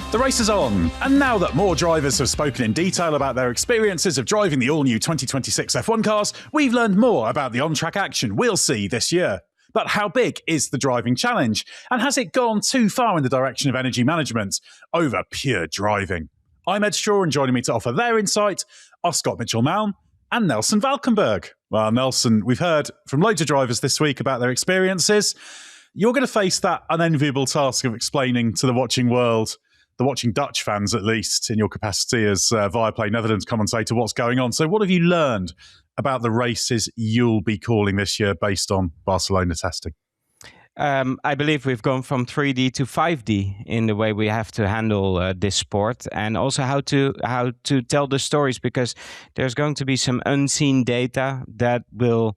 The race is on, and now that more drivers have spoken in detail about their experiences of driving the all-new 2026 F1 cars, we've learned more about the on-track action we'll see this year. But how big is the driving challenge? And has it gone too far in the direction of energy management over pure driving? I'm Edd Straw, and joining me to offer their insight are Scott Mitchell-Malm and Nelson Valkenburg. Well, Nelson, we've heard from loads of drivers this week about their experiences. You're going to face that unenviable task of explaining to the watching world, the watching Dutch fans at least, in your capacity as Viaplay Netherlands commentator, what's going on. So what have you learned about the races you'll be calling this year based on Barcelona testing? I believe we've gone from 3D to 5D in the way we have to handle this sport, and also how to tell the stories, because there's going to be some unseen data that will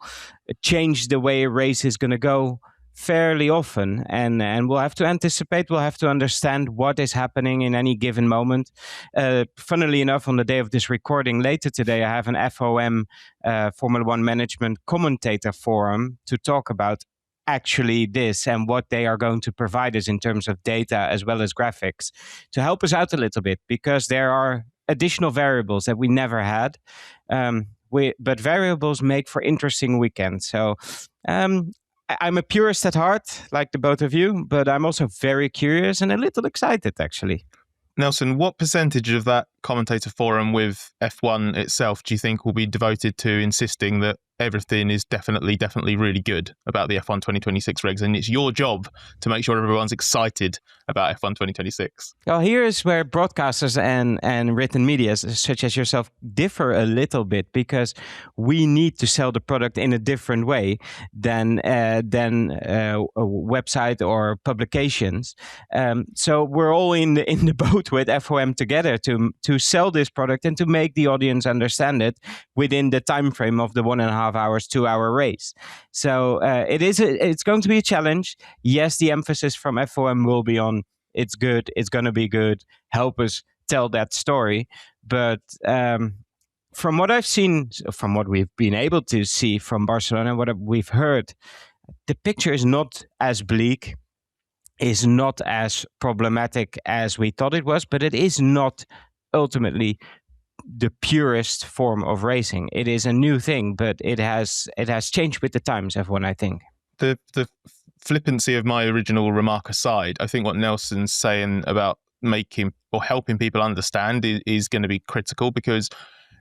change the way a race is going to go fairly often, and we'll have to anticipate, we'll have to understand what is happening in any given moment. Funnily enough, on the day of this recording later today, I have an FOM Formula One Management Commentator Forum to talk about actually this and what they are going to provide us in terms of data as well as graphics to help us out a little bit, because there are additional variables that we never had. But variables make for interesting weekends. So I'm a purist at heart, like the both of you, but I'm also very curious and a little excited, actually. Nelson, what percentage of that commentator forum with F1 itself do you think will be devoted to insisting that everything is definitely really good about the F1 2026 regs, and it's your job to make sure everyone's excited about F1 2026? Well, here is where broadcasters and written media, such as yourself, differ a little bit, because we need to sell the product in a different way than a website or publications. So we're all in the boat with FOM together to sell this product and to make the audience understand it within the time frame of the 1.5 hours, 2 hour race. So it's going to be a challenge. Yes, the emphasis from FOM will be on it's good, it's going to be good, help us tell that story. But from what I've seen, from what we've been able to see from Barcelona, what we've heard, the picture is not as bleak, is not as problematic as we thought it was, but it is not ultimately the purest form of racing. It is a new thing, but it has changed with the times, F1, I think. The flippancy of my original remark aside, I think what Nelson's saying about making or helping people understand is going to be critical, because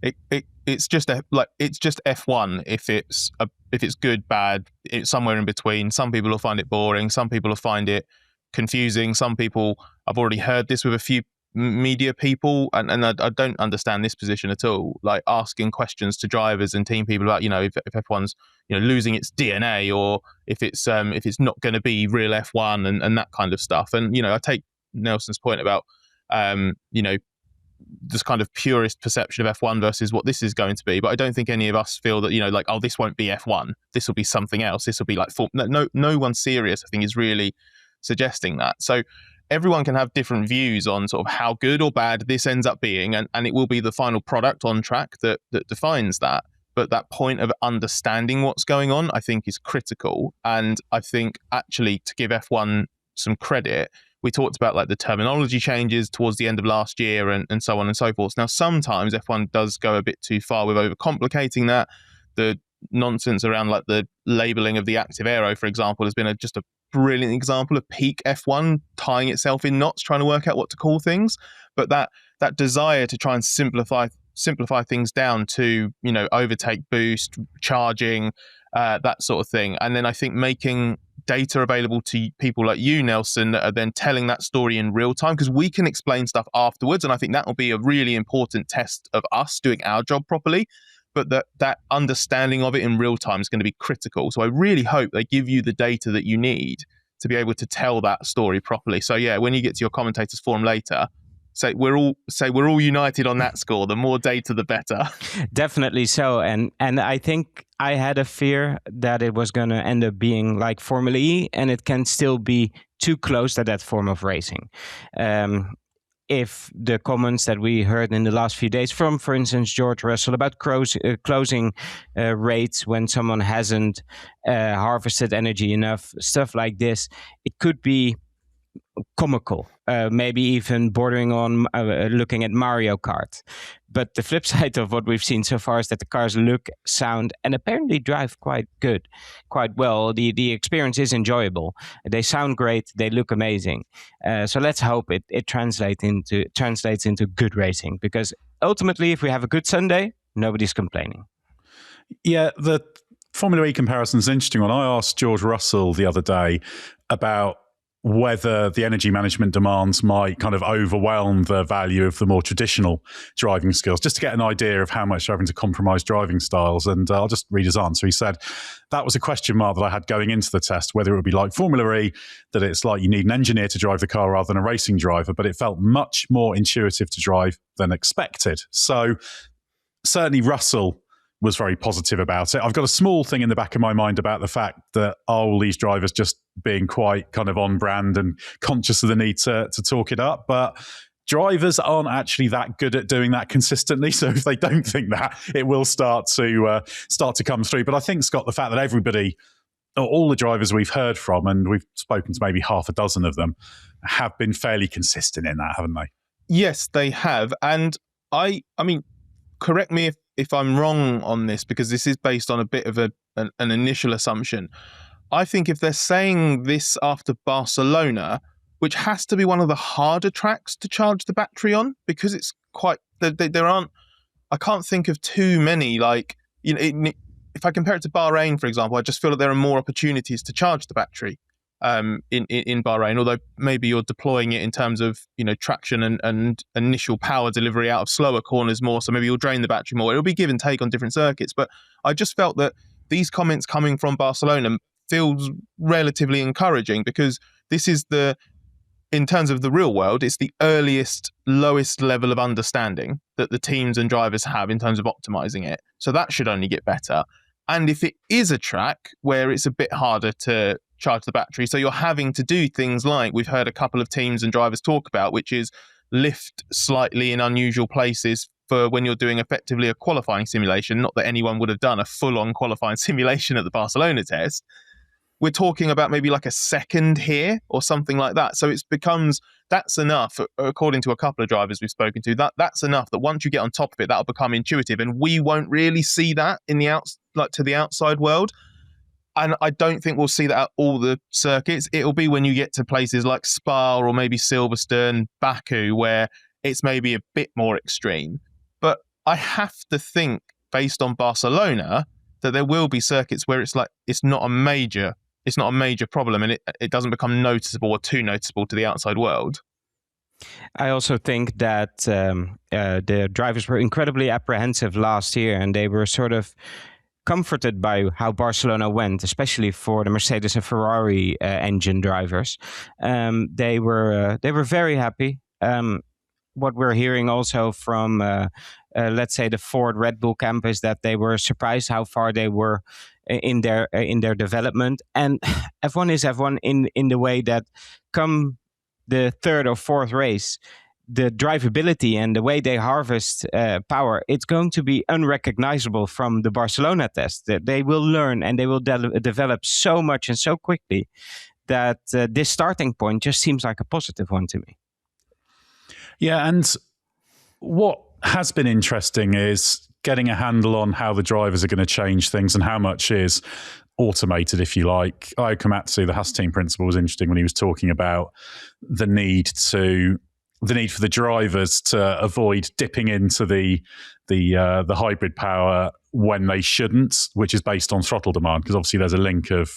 it's just F1. If it's good, bad, it's somewhere in between. Some people will find it boring. Some people will find it confusing. Some people, I've already heard this with a few media people, and I don't understand this position at all, like asking questions to drivers and team people about, if F1's losing its DNA, or if it's not going to be real F1 and that kind of stuff. And I take Nelson's point about this kind of purist perception of F1 versus what this is going to be, but I don't think any of us feel that this won't be F1, this will be something else, this will be like no one serious, I think, is really suggesting that. So everyone can have different views on sort of how good or bad this ends up being, and it will be the final product on track that defines that. But that point of understanding what's going on, I think, is critical. And I think, actually, to give F1 some credit, we talked about like the terminology changes towards the end of last year and so on and so forth. Now, sometimes F1 does go a bit too far with overcomplicating that. The nonsense around like the labeling of the active aero, for example, has been just a brilliant example of peak F1 tying itself in knots, trying to work out what to call things. But that desire to try and simplify things down to, overtake, boost, charging, that sort of thing. And then I think making data available to people like you, Nelson, that are then telling that story in real time, because we can explain stuff afterwards. And I think that will be a really important test of us doing our job properly. But that understanding of it in real time is going to be critical. So I really hope they give you the data that you need to be able to tell that story properly. So yeah, when you get to your commentators forum later, say we're all united on that score. The more data, the better. Definitely so. And I think I had a fear that it was going to end up being like Formula E, and it can still be too close to that form of racing. If the comments that we heard in the last few days from, for instance, George Russell about closing rates when someone hasn't harvested energy enough, stuff like this, it could be comical, maybe even bordering on looking at Mario Kart. But the flip side of what we've seen so far is that the cars look, sound, and apparently drive quite well. The experience is enjoyable. They sound great. They look amazing. So let's hope it translates into good racing, because ultimately, if we have a good Sunday, nobody's complaining. Yeah, the Formula E comparison is an interesting one. I asked George Russell the other day about whether the energy management demands might kind of overwhelm the value of the more traditional driving skills, just to get an idea of how much they're having to compromise driving styles. And I'll just read his answer. He said, that was a question mark that I had going into the test, whether it would be like Formula E, that it's like you need an engineer to drive the car rather than a racing driver, but it felt much more intuitive to drive than expected. So certainly Russell was very positive about it. I've got a small thing in the back of my mind about the fact that are all these drivers just being quite kind of on brand and conscious of the need to talk it up, but drivers aren't actually that good at doing that consistently. So if they don't think that, it will start to come through. But I think, Scott, the fact that everybody, all the drivers we've heard from, and we've spoken to maybe half a dozen of them, have been fairly consistent in that, haven't they? Yes, they have. And I mean, correct me if I'm wrong on this, because this is based on a bit of an initial assumption. I think if they're saying this after Barcelona, which has to be one of the harder tracks to charge the battery on, because it's quite, there aren't, I can't think of too many, like, you know, if I compare it to Bahrain, for example, I just feel that there are more opportunities to charge the battery in Bahrain, although maybe you're deploying it in terms of, you know, traction and initial power delivery out of slower corners more, so maybe you'll drain the battery more. It'll be give and take on different circuits, but I just felt that these comments coming from Barcelona feels relatively encouraging, because this is in terms of the real world, it's the lowest level of understanding that the teams and drivers have in terms of optimizing it. So that should only get better. And if it is a track where it's a bit harder to charge the battery, so you're having to do things like we've heard a couple of teams and drivers talk about, which is lift slightly in unusual places for when you're doing effectively a qualifying simulation. Not that anyone would have done a full-on qualifying simulation at the Barcelona test. We're talking about maybe like a second here or something like that. So that's enough, according to a couple of drivers we've spoken to, that's enough that once you get on top of it, that'll become intuitive. And we won't really see that in to the outside world. And I don't think we'll see that at all the circuits. It'll be when you get to places like Spa or maybe Silverstone, Baku, where it's maybe a bit more extreme. But I have to think, based on Barcelona, that there will be circuits where it's not a major problem, and it doesn't become noticeable or too noticeable to the outside world. I also think that the drivers were incredibly apprehensive last year, and they were sort of comforted by how Barcelona went, especially for the Mercedes and Ferrari engine drivers. They were very happy. What we're hearing also from, let's say, the Ford Red Bull camp is that they were surprised how far they were in their development. And F1 is F1 in the way that come the third or fourth race, the drivability and the way they harvest power, it's going to be unrecognizable from the Barcelona test. They will learn and they will develop so much and so quickly that this starting point just seems like a positive one to me. Yeah, and what has been interesting is getting a handle on how the drivers are going to change things and how much is automated, if you like. Io Komatsu, the Haas team principal, was interesting when he was talking about the need for the drivers to avoid dipping into the hybrid power when they shouldn't, which is based on throttle demand, because obviously there's a link of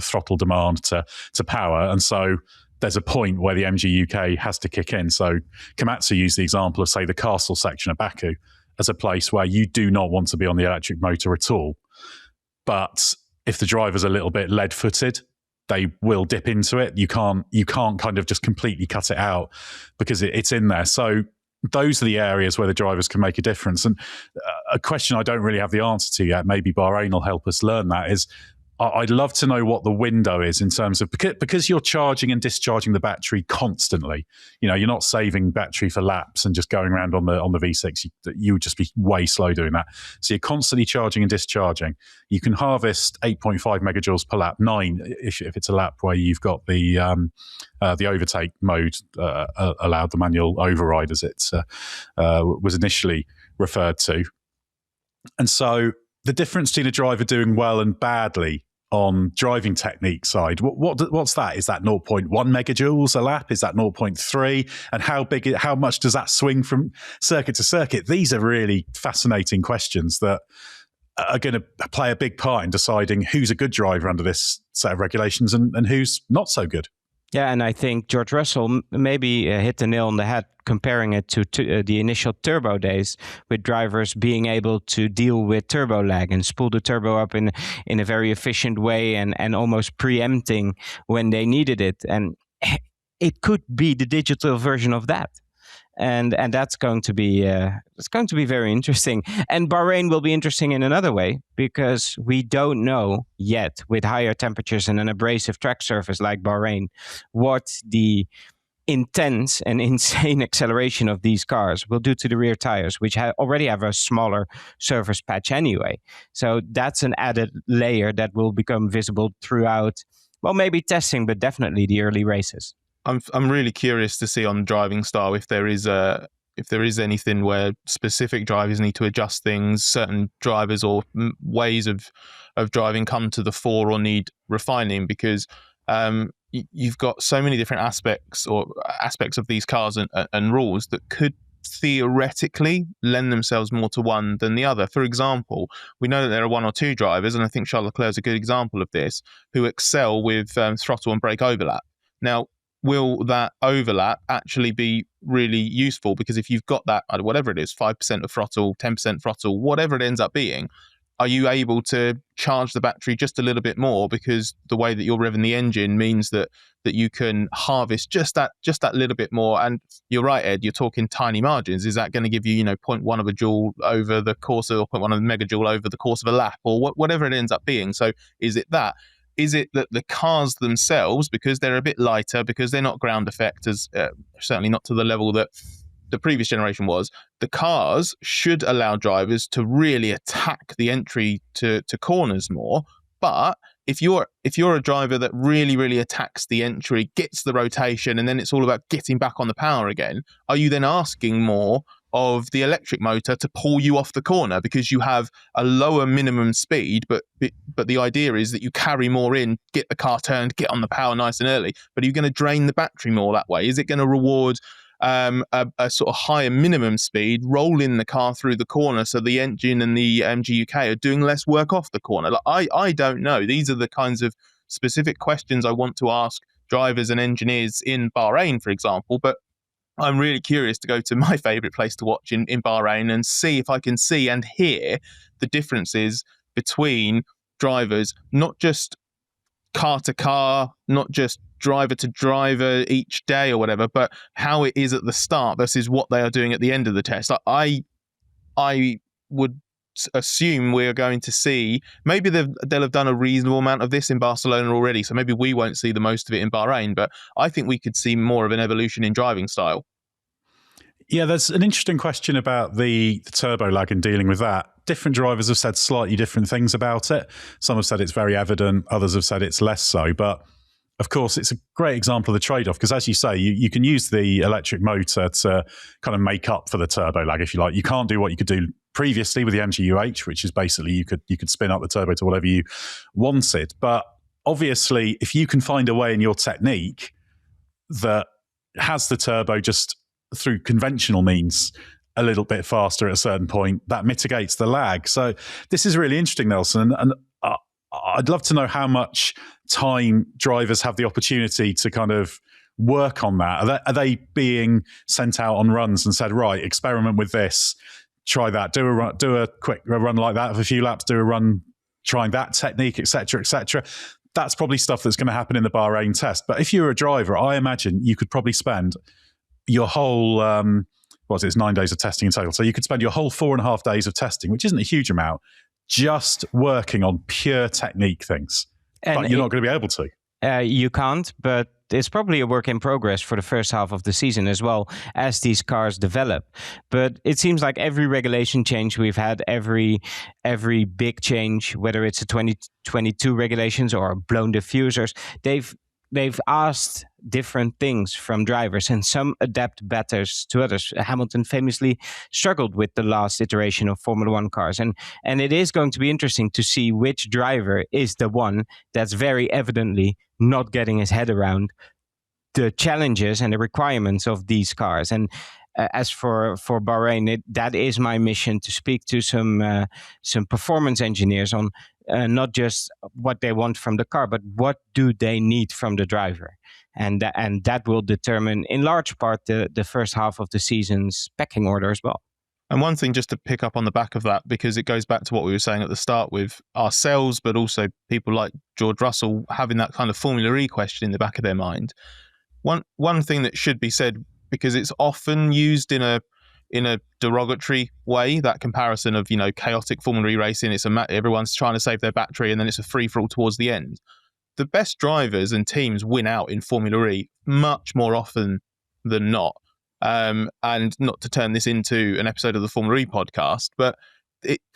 throttle demand to power, and so there's a point where the MG UK has to kick in. So Komatsu used the example of, say, the Castle section of Baku as a place where you do not want to be on the electric motor at all. But if the driver's a little bit lead-footed, they will dip into it. You can't kind of just completely cut it out because it's in there. So those are the areas where the drivers can make a difference. And a question I don't really have the answer to yet, maybe Bahrain will help us learn that, is I'd love to know what the window is in terms of, because you're charging and discharging the battery constantly. You're not saving battery for laps and just going around on the V6. You would just be way slow doing that. So you're constantly charging and discharging. You can harvest 8.5 megajoules per lap, 9 if it's a lap where you've got the overtake mode allowed, the manual override as it was initially referred to. And so the difference between a driver doing well and badly on driving technique side, what's that? Is that 0.1 megajoules a lap? Is that 0.3? And how much does that swing from circuit to circuit? These are really fascinating questions that are going to play a big part in deciding who's a good driver under this set of regulations and who's not so good. Yeah, and I think George Russell maybe hit the nail on the head comparing it to the initial turbo days, with drivers being able to deal with turbo lag and spool the turbo up in a very efficient way and almost preempting when they needed it. And it could be the digital version of that. And that's going to be very interesting. And Bahrain will be interesting in another way, because we don't know yet, with higher temperatures and an abrasive track surface like Bahrain, what the intense and insane acceleration of these cars will do to the rear tires, which already have a smaller surface patch anyway. So that's an added layer that will become visible throughout, well, maybe testing, but definitely the early races. I'm really curious to see on driving style if there is anything where specific drivers need to adjust things, certain drivers or ways of driving come to the fore or need refining, because you've got so many different aspects of these cars and rules that could theoretically lend themselves more to one than the other. For example, we know that there are one or two drivers, and I think Charles Leclerc is a good example of this, who excel with throttle and brake overlap. Now, will that overlap actually be really useful? Because if you've got that, whatever it is, 5% of throttle, 10% throttle, whatever it ends up being, are you able to charge the battery just a little bit more, because the way that you're revving the engine means that you can harvest just that little bit more? And you're right, Ed, you're talking tiny margins. Is that going to give you, 0.1 of a joule over the course of, or 0.1 of a megajoule over the course of a lap, or whatever it ends up being? So is it that? Is it that the cars themselves, because they're a bit lighter, because they're not ground effect, as certainly not to the level that the previous generation was, the cars should allow drivers to really attack the entry to corners more? But if you're a driver that really, really attacks the entry, gets the rotation, and then it's all about getting back on the power again, are you then asking more of the electric motor to pull you off the corner because you have a lower minimum speed, but the idea is that you carry more in, get the car turned, get on the power nice and early? But are you going to drain the battery more that way? Is it going to reward a sort of higher minimum speed, roll in the car through the corner so the engine and the MGUK are doing less work off the corner? I don't know. These are the kinds of specific questions I want to ask drivers and engineers in Bahrain, for example. But I'm really curious to go to my favourite place to watch in Bahrain and see if I can see and hear the differences between drivers, not just car to car, not just driver to driver each day or whatever, but how it is at the start versus what they are doing at the end of the test. I would assume we're going to see, maybe they'll have done a reasonable amount of this in Barcelona already, so maybe we won't see the most of it in Bahrain, but I think we could see more of an evolution in driving style. Yeah, there's an interesting question about the turbo lag and dealing with that. Different drivers have said slightly different things about it. Some have said it's very evident, others have said it's less so. But of course, it's a great example of the trade-off, because as you say, you can use the electric motor to kind of make up for the turbo lag, if you like. You can't do what you could do previously with the MGUH, which is basically you could spin up the turbo to whatever you wanted. But obviously, if you can find a way in your technique that has the turbo just through conventional means a little bit faster at a certain point, that mitigates the lag. So this is really interesting, Nelson. And I'd love to know how much time drivers have the opportunity to kind of work on that. Are they being sent out on runs and said, right, experiment with this, try that, do a quick run like that of a few laps, do a run trying that technique, etc., etc. That's probably stuff that's going to happen in the Bahrain test. But if you're a driver, I imagine you could probably spend your whole, it's 9 days of testing in total. So you could spend your whole 4.5 days of testing, which isn't a huge amount, just working on pure technique things. But you're not going to be able to. You can't, but it's probably a work in progress for the first half of the season as well as these cars develop. But it seems like every regulation change we've had, every big change, whether it's the 2022 regulations or blown diffusers, they've asked different things from drivers, and some adapt better to others. Hamilton famously struggled with the last iteration of Formula One cars, and it is going to be interesting to see which driver is the one that's very evidently not getting his head around the challenges and the requirements of these cars. And as for Bahrain, that is my mission, to speak to some performance engineers on not just what they want from the car, but what do they need from the driver. And that will determine, in large part, the first half of the season's pecking order as well. And one thing, just to pick up on the back of that, because it goes back to what we were saying at the start with ourselves, but also people like George Russell having that kind of Formula E question in the back of their mind. One thing that should be said, because it's often used in a derogatory way, that comparison of, chaotic Formula E racing, everyone's trying to save their battery and then it's a free-for-all towards the end. The best drivers and teams win out in Formula E much more often than not. And not to turn this into an episode of the Formula E podcast, but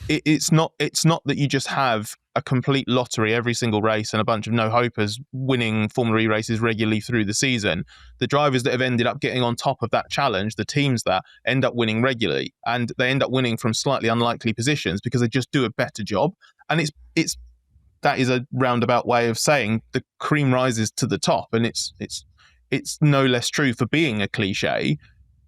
it's not that you just have a complete lottery every single race and a bunch of no-hopers winning Formula E races regularly through the season. The drivers that have ended up getting on top of that challenge, the teams that end up winning regularly, and they end up winning from slightly unlikely positions because they just do a better job. And that is a roundabout way of saying the cream rises to the top, and it's no less true for being a cliche.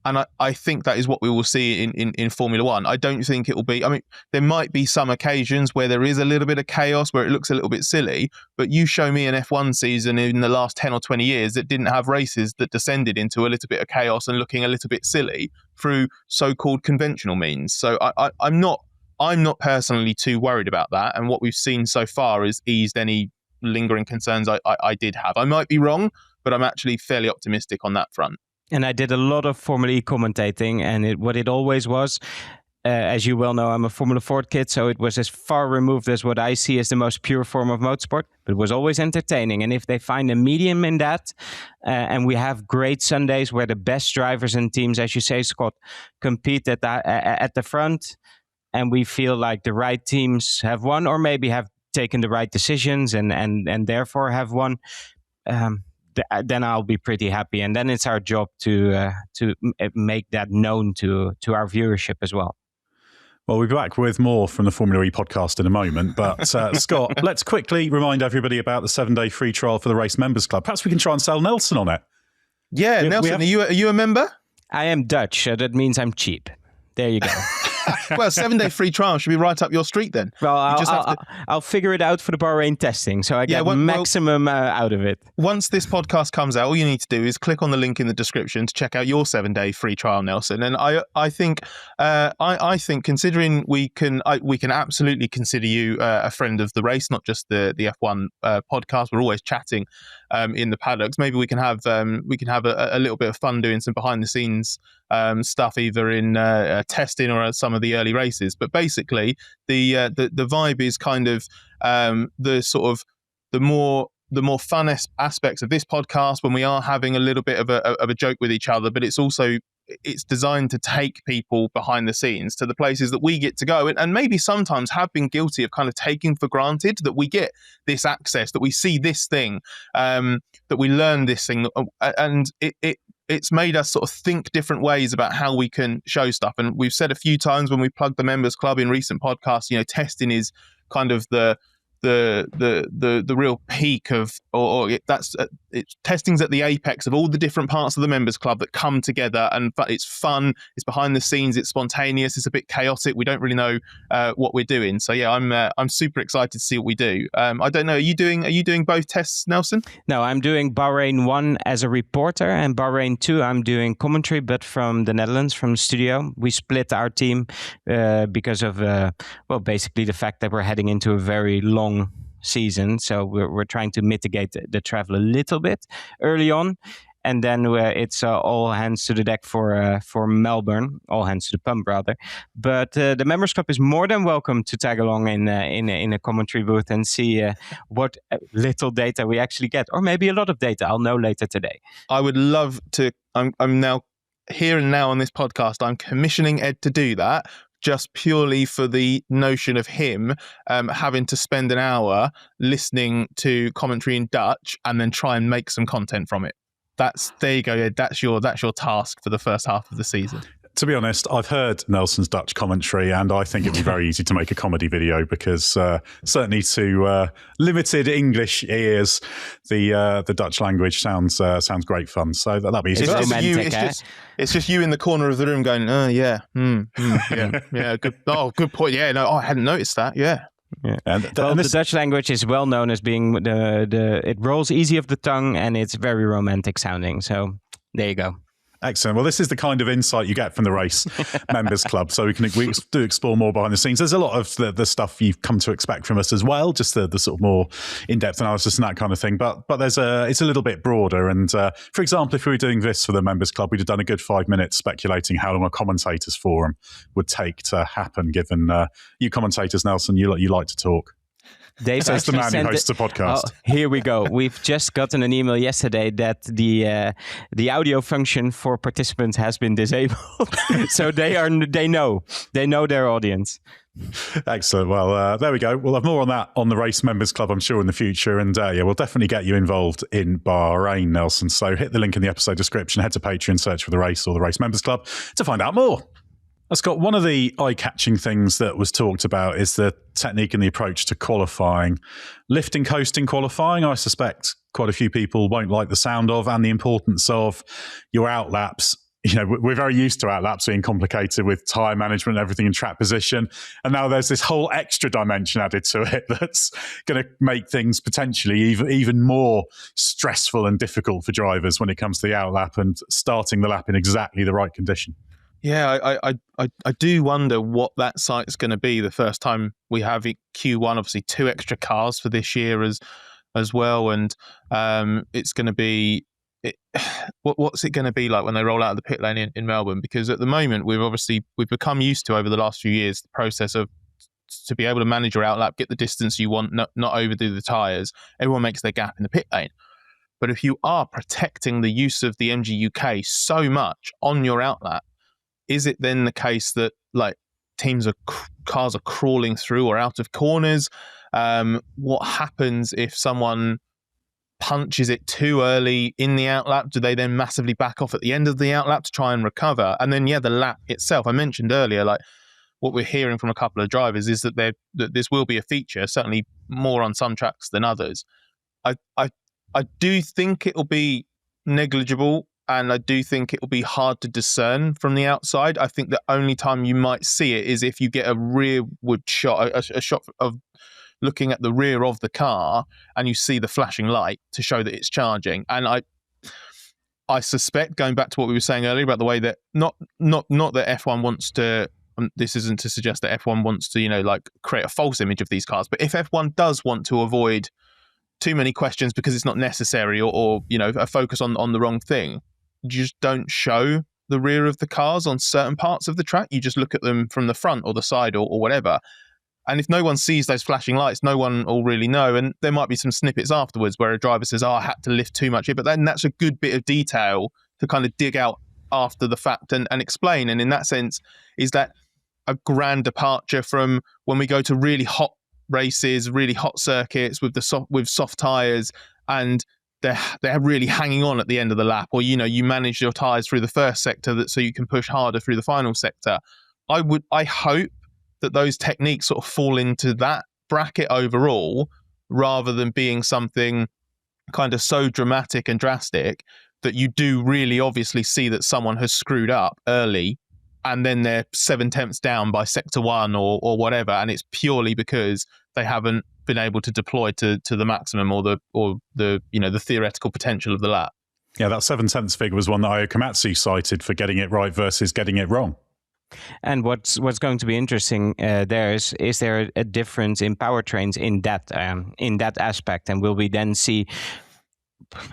And I think that is what we will see in Formula One. I don't think it will be... there might be some occasions where there is a little bit of chaos, where it looks a little bit silly, but you show me an F1 season in the last 10 or 20 years that didn't have races that descended into a little bit of chaos and looking a little bit silly through so-called conventional means. So I'm not personally too worried about that. And what we've seen so far has eased any lingering concerns I did have. I might be wrong, but I'm actually fairly optimistic on that front. And I did a lot of Formula E commentating, and what it always was, as you well know, I'm a Formula Ford kid, so it was as far removed as what I see as the most pure form of motorsport, but it was always entertaining. And if they find a medium in that, and we have great Sundays where the best drivers and teams, as you say, Scott, compete at the front, and we feel like the right teams have won, or maybe have taken the right decisions and therefore have won, then I'll be pretty happy. And then it's our job to make that known to our viewership as well. Well, we'll be back with more from the Formula E podcast in a moment. But Scott, let's quickly remind everybody about the 7-day free trial for the Race Members Club. Perhaps we can try and sell Nelson on it. Yeah, Nelson, are you a member? I am Dutch, so that means I'm cheap. There you go. Well, 7-day free trial should be right up your street then. Well, I'll figure it out for the Bahrain testing, so I get maximum out of it. Once this podcast comes out, all you need to do is click on the link in the description to check out your 7-day free trial, Nelson. And I think considering we can absolutely consider you a friend of the race, not just the F1 podcast. We're always chatting in the paddocks. Maybe we can have a little bit of fun doing some behind the scenes stuff, either in testing or at some of the early races. But basically, the vibe is kind of the more fun aspects of this podcast when we are having a little bit of a joke with each other. But it's designed to take people behind the scenes to the places that we get to go, and maybe sometimes have been guilty of kind of taking for granted that we get this access, that we see this thing, that we learn this thing, and it's made us sort of think different ways about how we can show stuff. And we've said a few times when we plugged the Members Club in recent podcasts, testing is kind of the real peak of, testing's at the apex of all the different parts of the Members Club that come together, and it's fun, it's behind the scenes, it's spontaneous, it's a bit chaotic, we don't really know what we're doing. So yeah, I'm super excited to see what we do. I don't know, are you doing both tests, Nelson? No, I'm doing Bahrain 1 as a reporter, and Bahrain 2 I'm doing commentary, but from the Netherlands, from the studio. We split our team because of basically the fact that we're heading into a very long season, so we're trying to mitigate the travel a little bit early on. and then it's all hands to the deck for Melbourne, all hands to the pump rather. But the members club is more than welcome to tag along in a commentary booth and see what little data we actually get, or maybe a lot of data. I'll know later today. I would love to. I'm now here and now on this podcast. I'm commissioning Edd to do that, just purely for the notion of him having to spend an hour listening to commentary in Dutch and then try and make some content from it. There you go, Edd. That's your task for the first half of the season. To be honest, I've heard Nelson's Dutch commentary, and I think it'd be very easy to make a comedy video because certainly to limited English ears, the Dutch language sounds great fun. So that'd be easy. It's just you in the corner of the room going, yeah, good point. Yeah, no, I hadn't noticed that. Yeah. Yeah. The Dutch language is well known as being it rolls easy off the tongue and it's very romantic sounding. So there you go. Excellent. Well, this is the kind of insight you get from the Race Members Club. So we do explore more behind the scenes. There's a lot of the stuff you've come to expect from us as well, just the sort of more in-depth analysis and that kind of thing. But it's a little bit broader. And for example, if we were doing this for the Members Club, we'd have done a good 5 minutes speculating how long a commentators forum would take to happen, given you commentators, Nelson, you like to talk. Dave says the man who hosts a podcast. Oh, here we go. We've just gotten an email yesterday that the audio function for participants has been disabled. So they know their audience. Excellent. Well, there we go. We'll have more on that on the Race Members Club, I'm sure, in the future. And we'll definitely get you involved in Bahrain, Nelson. So hit the link in the episode description, head to Patreon, search for the Race or the Race Members Club to find out more. Scott, one of the eye-catching things that was talked about is the technique and the approach to qualifying. Lifting, coasting qualifying, I suspect quite a few people won't like the sound of, and the importance of your outlaps. You know, we're very used to outlaps being complicated with tyre management and everything in track position. And now there's this whole extra dimension added to it that's going to make things potentially even more stressful and difficult for drivers when it comes to the outlap and starting the lap in exactly the right condition. Yeah, I do wonder what that site's going to be the first time we have Q1. Obviously, 2 extra cars for this year as well, and it's going to be. What's it going to be like when they roll out of the pit lane in Melbourne? Because at the moment we've become used to, over the last few years, the process of to be able to manage your outlap, get the distance you want, not overdo the tyres. Everyone makes their gap in the pit lane. But if you are protecting the use of the MG UK so much on your outlap, is it then the case that like cars are crawling through or out of corners? What happens if someone punches it too early in the outlap? Do they then massively back off at the end of the outlap to try and recover? And then the lap itself. I mentioned earlier, like what we're hearing from a couple of drivers is that this will be a feature, certainly more on some tracks than others. I do think it'll be negligible. And I do think it will be hard to discern from the outside. I think the only time you might see it is if you get a rearward shot, a shot of looking at the rear of the car, and you see the flashing light to show that it's charging. And I suspect, going back to what we were saying earlier about the way that not that F1 wants to. This isn't to suggest that F1 wants to create a false image of these cars, but if F1 does want to avoid too many questions because it's not necessary, or a focus on the wrong thing, you just don't show the rear of the cars on certain parts of the track. You just look at them from the front or the side or whatever. And if no one sees those flashing lights, no one will really know. And there might be some snippets afterwards where a driver says, I had to lift too much here. But then that's a good bit of detail to kind of dig out after the fact and explain. And in that sense, is that a grand departure from when we go to really hot races, really hot circuits with soft tyres, and they're really hanging on at the end of the lap, or you manage your tyres through the first sector so you can push harder through the final sector. I hope that those techniques sort of fall into that bracket overall, rather than being something kind of so dramatic and drastic that you do really obviously see that someone has screwed up early and then they're 7/10 down by sector 1 or whatever, and it's purely because they haven't been able to deploy to the maximum or the theoretical potential of the lap. Yeah, that 7/10 figure was one that Io Komatsu cited for getting it right versus getting it wrong. And what's going to be interesting there is there a difference in powertrains in that aspect, and will we then see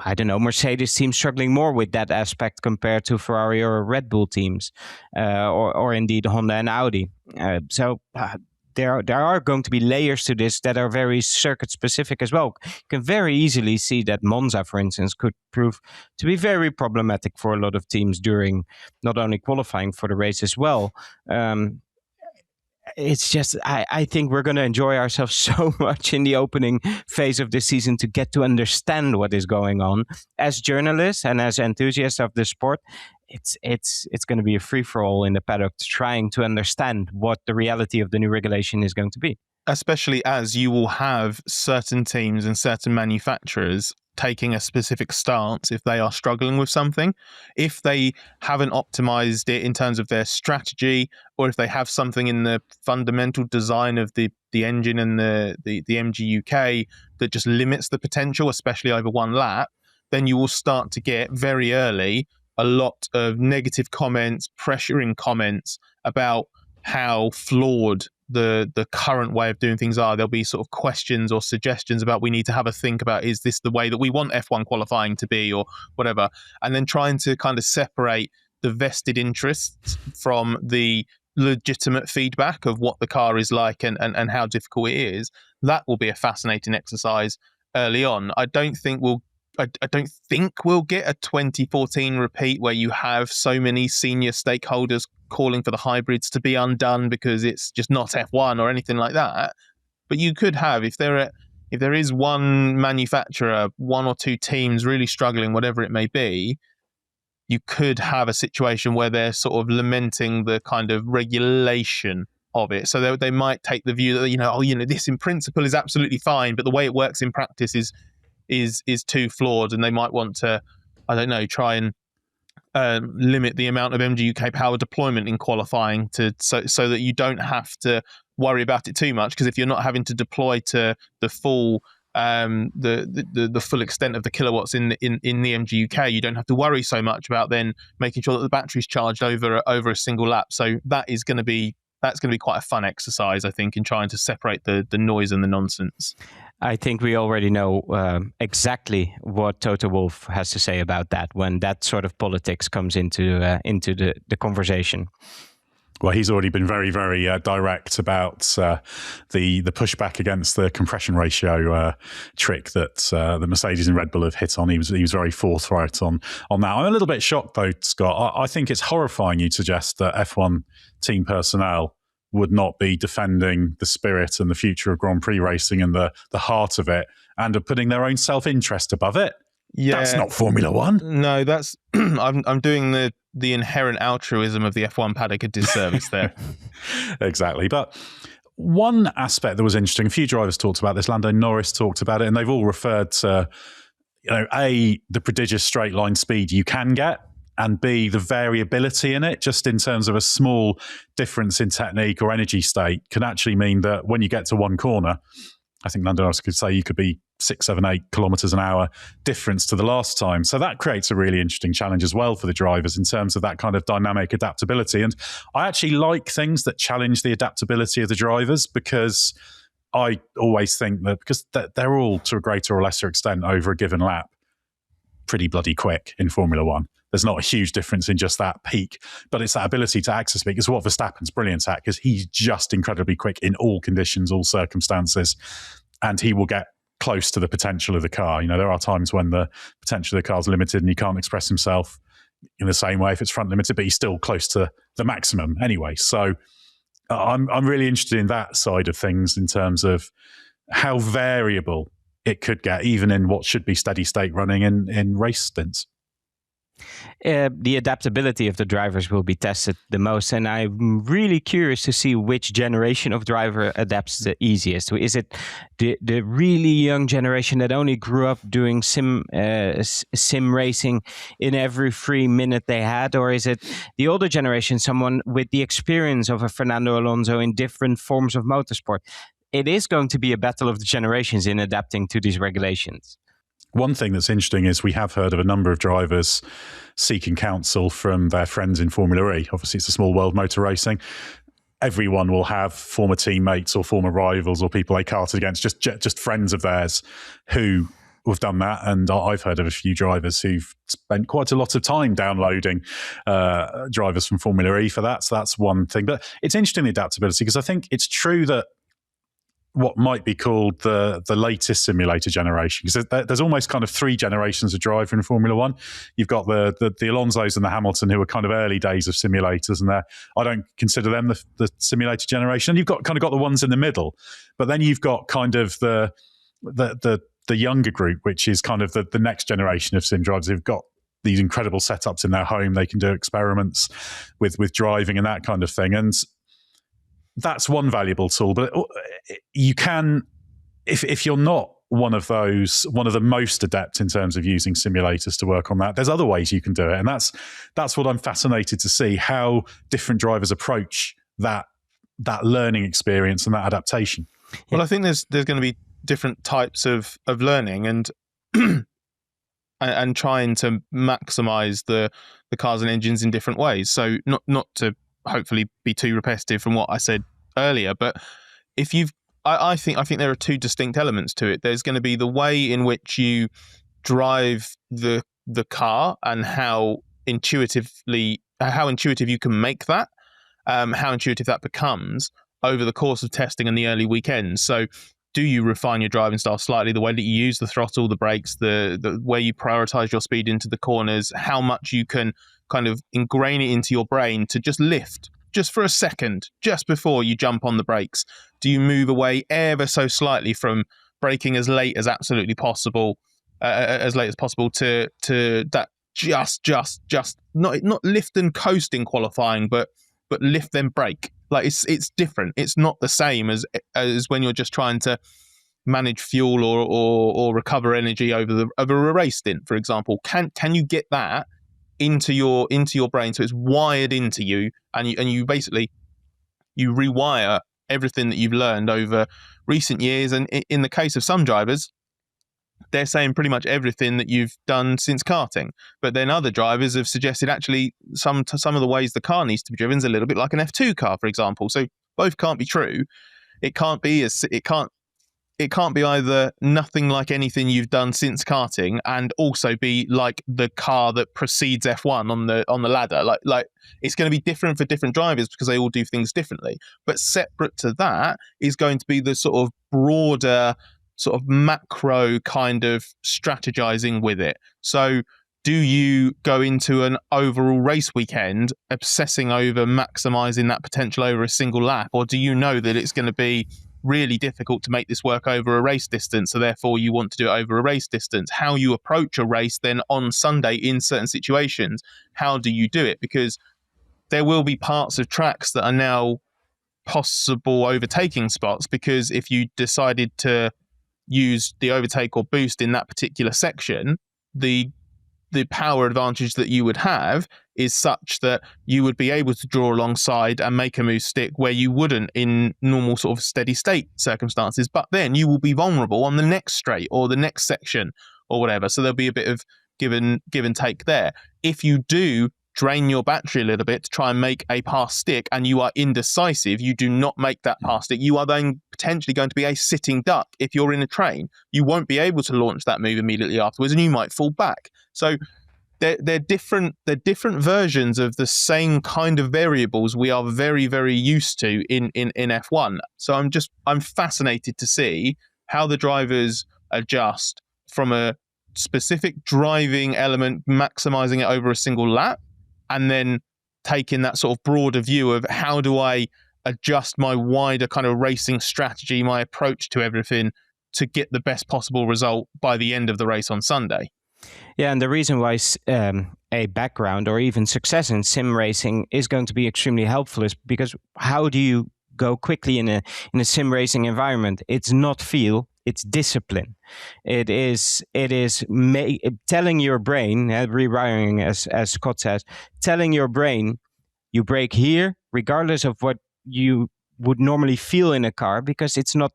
I don't know, Mercedes seems struggling more with that aspect compared to Ferrari or Red Bull teams, or indeed Honda and Audi. There are going to be layers to this that are very circuit specific as well. You can very easily see that Monza, for instance, could prove to be very problematic for a lot of teams during not only qualifying for the race as well. It's just, I think we're going to enjoy ourselves so much in the opening phase of this season to get to understand what is going on. As journalists and as enthusiasts of the sport, it's going to be a free-for-all in the paddock trying to understand what the reality of the new regulation is going to be. Especially as you will have certain teams and certain manufacturers taking a specific stance if they are struggling with something. If they haven't optimized it in terms of their strategy, or if they have something in the fundamental design of the engine and the MGUK that just limits the potential, especially over one lap, then you will start to get very early a lot of negative comments, pressuring comments about how flawed the current way of doing things are. There'll be sort of questions or suggestions about, we need to have a think about, is this the way that we want F1 qualifying to be, or whatever, and then trying to kind of separate the vested interests from the legitimate feedback of what the car is like and how difficult it is. That will be a fascinating exercise early on. I don't think we'll get a 2014 repeat where you have so many senior stakeholders calling for the hybrids to be undone because it's just not F1 or anything like that. But you could have, if there is one manufacturer, one or two teams really struggling, whatever it may be, you could have a situation where they're sort of lamenting the kind of regulation of it. So they might take the view that, this in principle is absolutely fine, but the way it works in practice is too flawed, and they might want to, I don't know, try and limit the amount of MGUK power deployment in qualifying so that you don't have to worry about it too much. Because if you're not having to deploy to the full the full extent of the kilowatts in the MGUK, you don't have to worry so much about then making sure that the battery's charged over a single lap. So that's going to be quite a fun exercise, I think, in trying to separate the noise and the nonsense. I think we already know exactly what Toto Wolff has to say about that when that sort of politics comes into the conversation. Well, he's already been very, very direct about the pushback against the compression ratio trick that the Mercedes and Red Bull have hit on. He was very forthright on that. I'm a little bit shocked, though, Scott. I think it's horrifying you suggest that F1 team personnel would not be defending the spirit and the future of Grand Prix racing and the heart of it, and are putting their own self-interest above it. Yeah, that's not Formula One. No, that's I'm doing the inherent altruism of the F1 paddock a disservice there. Exactly. But one aspect that was interesting, a few drivers talked about this. Lando Norris talked about it, and they've all referred to, A, the prodigious straight line speed you can get, and B, the variability in it, just in terms of a small difference in technique or energy state, can actually mean that when you get to one corner, I think Lando Norris could say you could be 6, 7, 8 kilometers an hour difference to the last time. So that creates a really interesting challenge as well for the drivers in terms of that kind of dynamic adaptability. And I actually like things that challenge the adaptability of the drivers, because I always think that because they're all, to a greater or lesser extent, over a given lap, pretty bloody quick in Formula One. There's not a huge difference in just that peak, but it's that ability to access peak. It's what Verstappen's brilliant at, because he's just incredibly quick in all conditions, all circumstances, and he will get close to the potential of the car. There are times when the potential of the car is limited and he can't express himself in the same way if it's front limited, but he's still close to the maximum anyway. So I'm really interested in that side of things in terms of how variable it could get, even in what should be steady state running in race stints. The adaptability of the drivers will be tested the most, and I'm really curious to see which generation of driver adapts the easiest. Is it the really young generation that only grew up doing sim racing in every free minute they had, or is it the older generation, someone with the experience of a Fernando Alonso in different forms of motorsport? It is going to be a battle of the generations in adapting to these regulations. One thing that's interesting is we have heard of a number of drivers seeking counsel from their friends in Formula E. Obviously, it's a small world, motor racing. Everyone will have former teammates or former rivals or people they karted against, just friends of theirs who have done that, and I've heard of a few drivers who've spent quite a lot of time downloading drivers from Formula E for that. So that's one thing. But it's interesting, the adaptability, because I think it's true that what might be called the latest simulator generation, because there's almost kind of 3 generations of driver in Formula One. You've got the Alonsos and the Hamilton, who are kind of early days of simulators, and I don't consider them the simulator generation. And you've got the ones in the middle, but then you've got kind of the younger group, which is kind of the next generation of sim drivers who've got these incredible setups in their home. They can do experiments with driving and that kind of thing. And that's one valuable tool. But you can, if you're not one of the most adept in terms of using simulators to work on that, there's other ways you can do it. And that's what I'm fascinated to see, how different drivers approach that learning experience and that adaptation. Well, I think there's going to be different types of learning and and trying to maximize the cars and engines in different ways. So not to hopefully be too repetitive from what I said earlier, but I think there are 2 distinct elements to it. There's going to be the way in which you drive the car and how intuitive you can make that, how intuitive that becomes over the course of testing and the early weekends. So do you refine your driving style slightly, the way that you use the throttle, the brakes, the way you prioritize your speed into the corners, how much you can kind of ingrain it into your brain to just lift just for a second, just before you jump on the brakes? Do you move away ever so slightly from braking as late as absolutely possible, to that just not lift and coast in qualifying, but lift then brake? Like it's different. It's not the same as when you're just trying to manage fuel or recover energy over a race stint, for example. Can you get that into your brain so it's wired into you, and you basically you rewire everything that you've learned over recent years? And in the case of some drivers, they're saying pretty much everything that you've done since karting. But then other drivers have suggested actually some of the ways the car needs to be driven is a little bit like an F2 car, for example. So both can't be true. It can't be either nothing like anything you've done since karting and also be like the car that precedes F1 on the ladder. Like it's going to be different for different drivers because they all do things differently. But separate to that is going to be the sort of broader sort of macro kind of strategizing with it. So do you go into an overall race weekend obsessing over maximizing that potential over a single lap, or do you know that it's going to be really difficult to make this work over a race distance, so therefore you want to do it over a race distance? How you approach a race then on Sunday in certain situations, how do you do it? Because there will be parts of tracks that are now possible overtaking spots, because if you decided to use the overtake or boost in that particular section, the power advantage that you would have is such that you would be able to draw alongside and make a move stick where you wouldn't in normal sort of steady state circumstances. But then you will be vulnerable on the next straight or the next section or whatever. So there'll be a bit of give and take there. If you do drain your battery a little bit to try and make a pass stick and you are indecisive, you do not make that pass stick, you are then potentially going to be a sitting duck. If you're in a train, you won't be able to launch that move immediately afterwards and you might fall back. So they're different versions of the same kind of variables we are very, very used to in F1. So I'm fascinated to see how the drivers adjust from a specific driving element, maximizing it over a single lap, and then taking that sort of broader view of how do I adjust my wider kind of racing strategy, my approach to everything to get the best possible result by the end of the race on Sunday. Yeah, and the reason why a background or even success in sim racing is going to be extremely helpful is because how do you go quickly in a sim racing environment? It's not feel, it's discipline. It is telling your brain, rewiring as Scott says, telling your brain you brake here regardless of what you would normally feel in a car, because it's not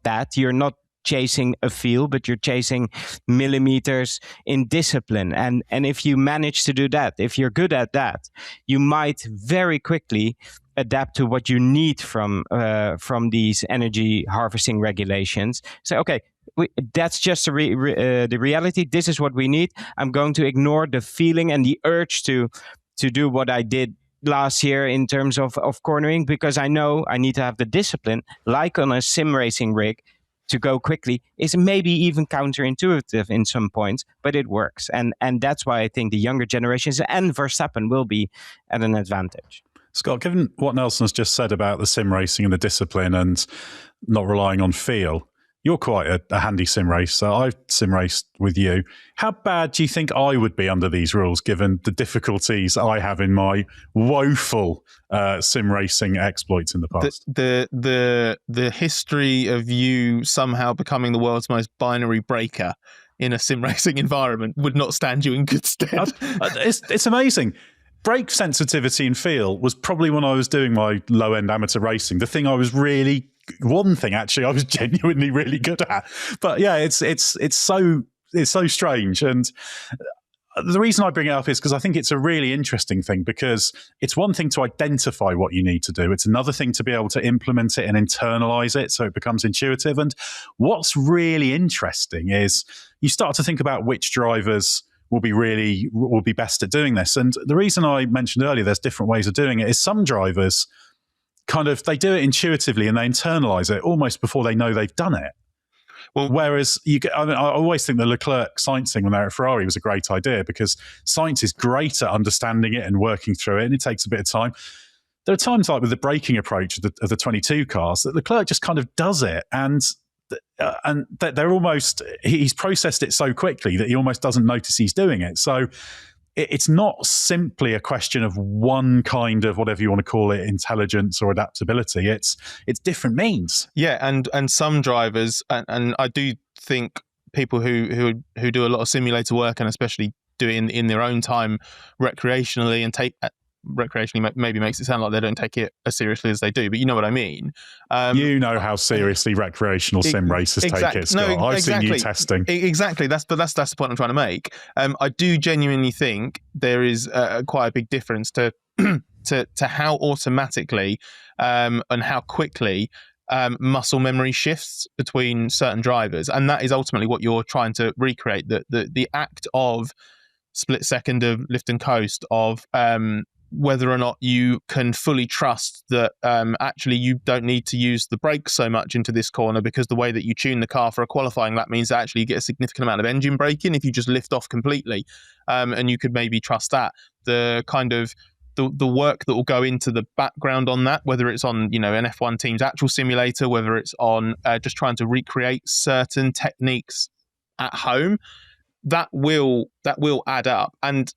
that. You're not chasing a feel, but you're chasing millimeters in discipline. And if you manage to do that, if you're good at that, you might very quickly adapt to what you need from these energy harvesting regulations. Say, okay, That's just the reality. This is what we need. I'm going to ignore the feeling and the urge to do what I did last year in terms of cornering, because I know I need to have the discipline, like on a sim racing rig, to go quickly. Is maybe even counterintuitive in some points, but it works. And that's why I think the younger generations and Verstappen will be at an advantage. Scott, given what Nelson has just said about the sim racing and the discipline and not relying on feel, you're quite a handy sim racer. I've sim raced with you. How bad do you think I would be under these rules, given the difficulties I have in my woeful sim racing exploits in the past? The history of you somehow becoming the world's most binary breaker in a sim racing environment would not stand you in good stead. It's amazing. Brake sensitivity and feel was probably when I was doing my low-end amateur racing, the thing I was really... One thing actually I was genuinely really good at. But yeah, it's so strange. And the reason I bring it up is because I think it's a really interesting thing, because it's one thing to identify what you need to do. It's another thing to be able to implement it and internalize it so it becomes intuitive. And what's really interesting is you start to think about which drivers will be best at doing this. And the reason I mentioned earlier there's different ways of doing it is some drivers they do it intuitively and they internalize it almost before they know they've done it. Well, whereas I always think the Leclerc-Sainz thing when they're at Ferrari was a great idea, because Sainz is great at understanding it and working through it, and it takes a bit of time. There are times like with the braking approach of the 22 cars that Leclerc just kind of does it, and they're almost, he's processed it so quickly that he almost doesn't notice he's doing it. So it's not simply a question of one kind of, whatever you want to call it, intelligence or adaptability. It's different means. Yeah, and some drivers, and I do think people who do a lot of simulator work, and especially do it in their own time recreationally, and recreationally maybe makes it sound like they don't take it as seriously as they do, but you know what I mean. You know how seriously recreational sim racers take it, Scott. No, I've seen you testing. Exactly. That's the point I'm trying to make. I do genuinely think there is quite a big difference to how automatically and how quickly muscle memory shifts between certain drivers, and that is ultimately what you're trying to recreate. The act of split second of lift and coast, of whether or not you can fully trust that actually you don't need to use the brakes so much into this corner, because the way that you tune the car for a qualifying lap means that actually you get a significant amount of engine braking if you just lift off completely, and you could maybe trust that. The kind of the work that will go into the background on that, whether it's on an F1 team's actual simulator, whether it's on just trying to recreate certain techniques at home, that will add up. And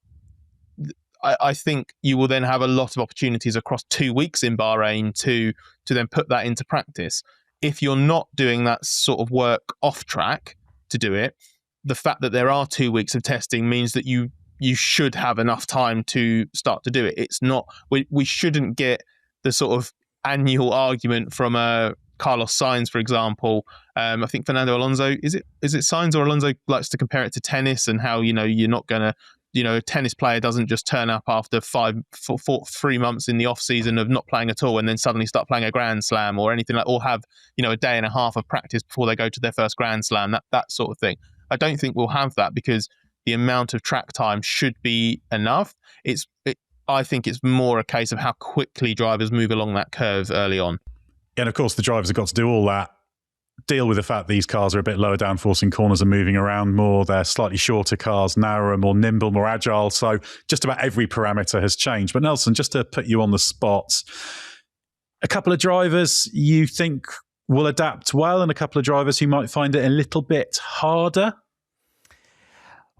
I think you will then have a lot of opportunities across 2 weeks in Bahrain to then put that into practice. If you're not doing that sort of work off track to do it, the fact that there are 2 weeks of testing means that you should have enough time to start to do it. It's not, we shouldn't get the sort of annual argument from Carlos Sainz, for example. I think Fernando Alonso, is it Sainz or Alonso likes to compare it to tennis, and how you're not going to, a tennis player doesn't just turn up after 3 months in the off season of not playing at all and then suddenly start playing a Grand Slam or anything like, or have a day and a half of practice before they go to their first Grand Slam. That sort of thing. I don't think we'll have that, because the amount of track time should be enough. I think it's more a case of how quickly drivers move along that curve early on. And of course, the drivers have got to do all that, deal with the fact these cars are a bit lower downforce in corners and moving around more. They're slightly shorter cars, narrower, more nimble, more agile. So just about every parameter has changed. But Nelson, just to put you on the spot, a couple of drivers you think will adapt well, and a couple of drivers who might find it a little bit harder?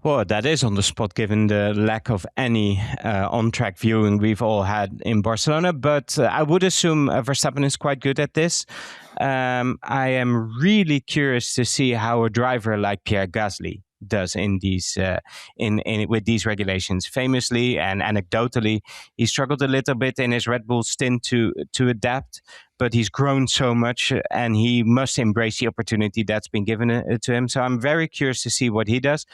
Well, that is on the spot, given the lack of any on-track viewing we've all had in Barcelona. But I would assume Verstappen is quite good at this. I am really curious to see how a driver like Pierre Gasly does in these with these regulations. Famously and anecdotally, he struggled a little bit in his Red Bull stint to adapt, but he's grown so much and he must embrace the opportunity that's been given to him. So I'm very curious to see what he does.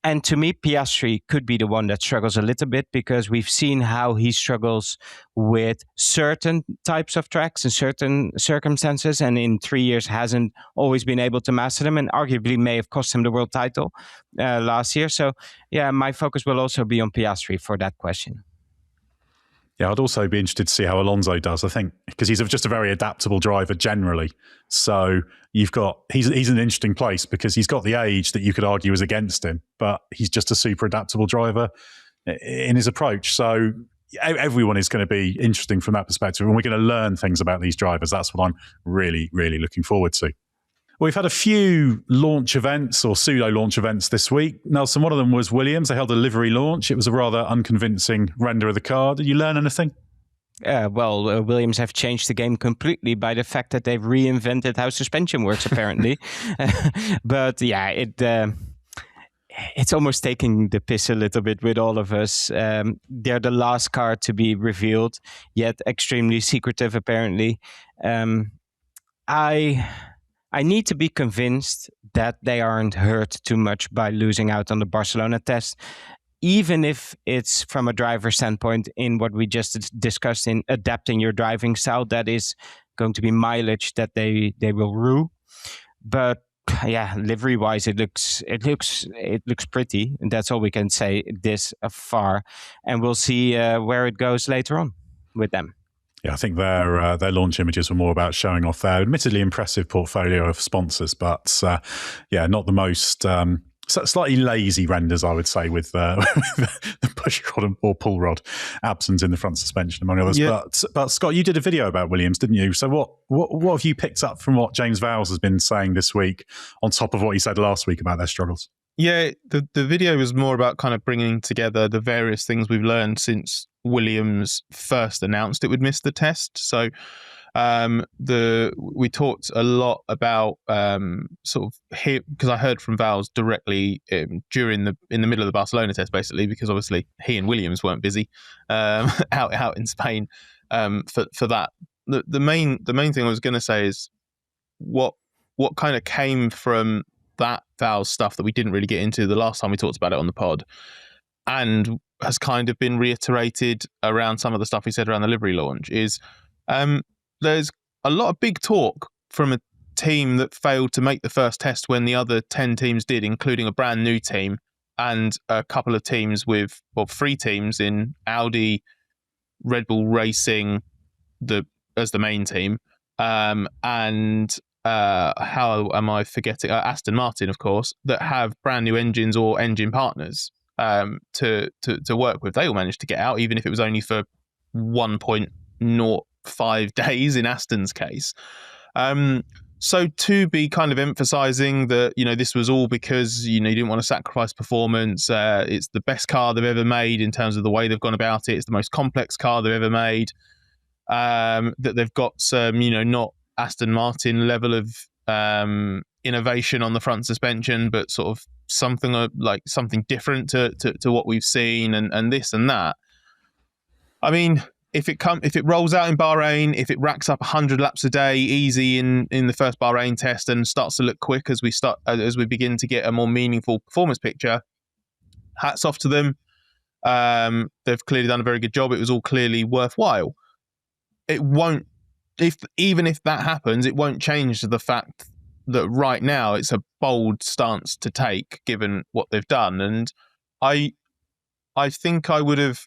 And to me, Piastri could be the one that struggles a little bit, because we've seen how he struggles with certain types of tracks and certain circumstances, and in 3 years hasn't always been able to master them, and arguably may have cost him the world title last year. So yeah, my focus will also be on Piastri for that question. Yeah, I'd also be interested to see how Alonso does, I think, because he's just a very adaptable driver generally. So he's in an interesting place because he's got the age that you could argue is against him, but he's just a super adaptable driver in his approach. So everyone is going to be interesting from that perspective, and we're going to learn things about these drivers. That's what I'm really, really looking forward to. We've had a few launch events or pseudo-launch events this week. Nelson, one of them was Williams. They held a livery launch. It was a rather unconvincing render of the car. Did you learn anything? Williams have changed the game completely by the fact that they've reinvented how suspension works, apparently. But yeah, it's almost taking the piss a little bit with all of us. They're the last car to be revealed, yet extremely secretive, apparently. I need to be convinced that they aren't hurt too much by losing out on the Barcelona test, even if it's from a driver standpoint in what we just discussed in adapting your driving style. That is going to be mileage that they will rue. But yeah, livery-wise, it looks pretty, and that's all we can say this far. And we'll see where it goes later on with them. Yeah, I think their launch images were more about showing off their admittedly impressive portfolio of sponsors, but not the most slightly lazy renders, I would say, with the push rod or pull rod absent in the front suspension, among others. Yeah. But Scott, you did a video about Williams, didn't you? So what have you picked up from what James Vowles has been saying this week, on top of what he said last week about their struggles? Yeah, the video was more about kind of bringing together the various things we've learned since Williams first announced it would miss the test. So we talked a lot about sort of because I heard from Vowles directly in the middle of the Barcelona test, basically, because obviously he and Williams weren't busy out in Spain for that. The main thing I was going to say is what kind of came from that Vowles stuff that we didn't really get into the last time we talked about it on the pod, and has kind of been reiterated around some of the stuff he said around the livery launch, is there's a lot of big talk from a team that failed to make the first test when the other 10 teams did, including a brand new team and a couple of teams three teams in Audi, Red Bull Racing as the main team, and how am I forgetting? Aston Martin, of course, that have brand new engines or engine partners to work with. They all managed to get out, even if it was only for 1.05 days in Aston's case. So to be kind of emphasising that, this was all because, you didn't want to sacrifice performance. It's the best car they've ever made in terms of the way they've gone about it. It's the most complex car they've ever made. That they've got some, not Aston Martin level of innovation on the front suspension, but sort of something different to what we've seen, and this and that. I mean, if it rolls out in Bahrain, if it racks up 100 laps a day easy in the first Bahrain test and starts to look quick as we begin to get a more meaningful performance picture, hats off to them. They've clearly done a very good job. It was all clearly worthwhile. It won't. Even if that happens, it won't change the fact that right now it's a bold stance to take, given what they've done. And I think I would have.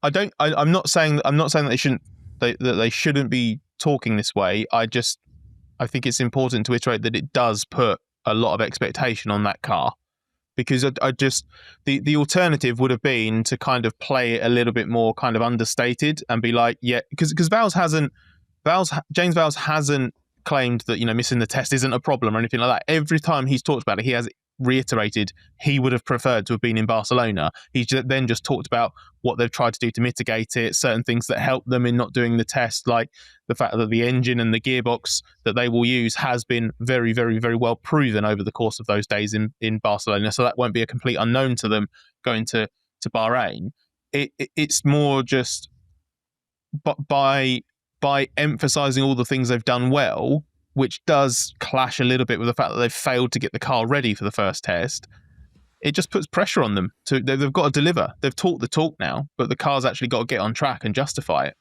I'm not saying that they shouldn't be talking this way. I think it's important to iterate that it does put a lot of expectation on that car, because the alternative would have been to kind of play it a little bit more kind of understated and be like, yeah, because James Vowles hasn't claimed that, missing the test isn't a problem or anything like that. Every time he's talked about it, he has reiterated he would have preferred to have been in Barcelona. He's then just talked about what they've tried to do to mitigate it, certain things that help them in not doing the test, like the fact that the engine and the gearbox that they will use has been very, very, very well proven over the course of those days in Barcelona. So that won't be a complete unknown to them going to Bahrain. It's more just by emphasising all the things they've done well, which does clash a little bit with the fact that they've failed to get the car ready for the first test. it just puts pressure on them. They've got to deliver. They've talked the talk now, but the car's actually got to get on track and justify it.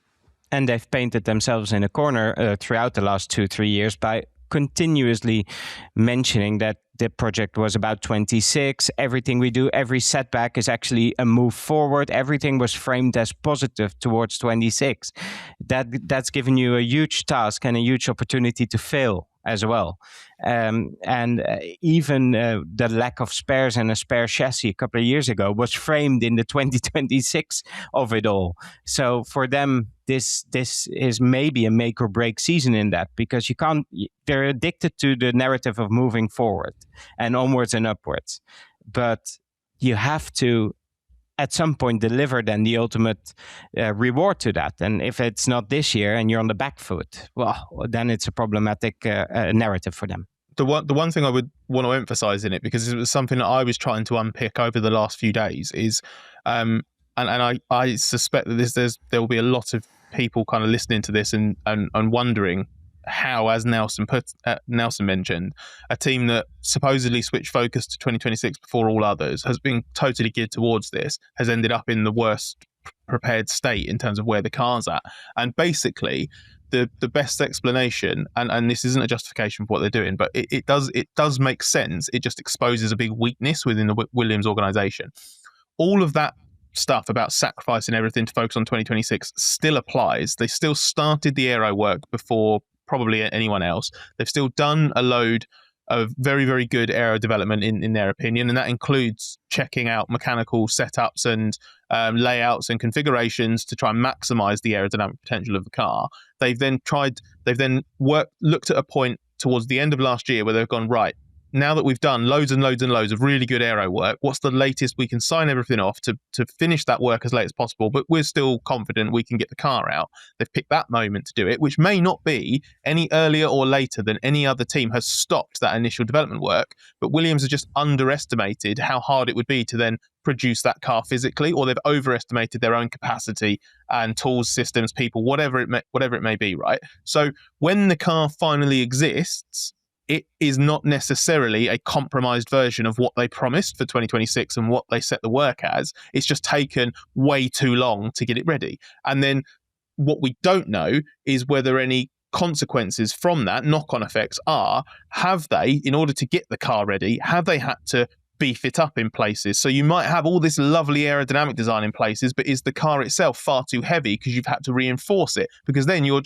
And they've painted themselves in a corner throughout the last 2-3 years by continuously mentioning that the project was about 26. Everything we do, every setback is actually a move forward. Everything was framed as positive towards 26. That's given you a huge task and a huge opportunity to fail as well. Even the lack of spares and a spare chassis a couple of years ago was framed in the 2026 of it all. So for them, this is maybe a make or break season in that, because they're addicted to the narrative of moving forward and onwards and upwards. But you have to, at some point, deliver then the ultimate reward to that. And if it's not this year and you're on the back foot, well, then it's a problematic narrative for them. The one thing I would want to emphasize in it, because it was something that I was trying to unpick over the last few days, is, and I suspect that there will be a lot of people kind of listening to this and wondering how, as Nelson mentioned, a team that supposedly switched focus to 2026 before all others has been totally geared towards this, has ended up in the worst prepared state in terms of where the car's at. And basically, the best explanation, and this isn't a justification for what they're doing, but it does make sense. It just exposes a big weakness within the Williams organisation. All of that stuff about sacrificing everything to focus on 2026 still applies. They still started the aero work before probably anyone else. They've still done a load of very, very good aero development in their opinion, and that includes checking out mechanical setups and layouts and configurations to try and maximize the aerodynamic potential of the car. They've then looked at a point towards the end of last year where they've gone, right, now that we've done loads and loads and loads of really good aero work, what's the latest we can sign everything off to finish that work as late as possible, but we're still confident we can get the car out. They've picked that moment to do it, which may not be any earlier or later than any other team has stopped that initial development work, but Williams has just underestimated how hard it would be to then produce that car physically, or they've overestimated their own capacity and tools, systems, people, whatever it may be, right? So when the car finally exists, it is not necessarily a compromised version of what they promised for 2026 and what they set the work as. It's just taken way too long to get it ready. And then what we don't know is whether any consequences from that, knock-on effects, have they, in order to get the car ready, have they had to beef it up in places? So you might have all this lovely aerodynamic design in places, but is the car itself far too heavy because you've had to reinforce it? Because then you're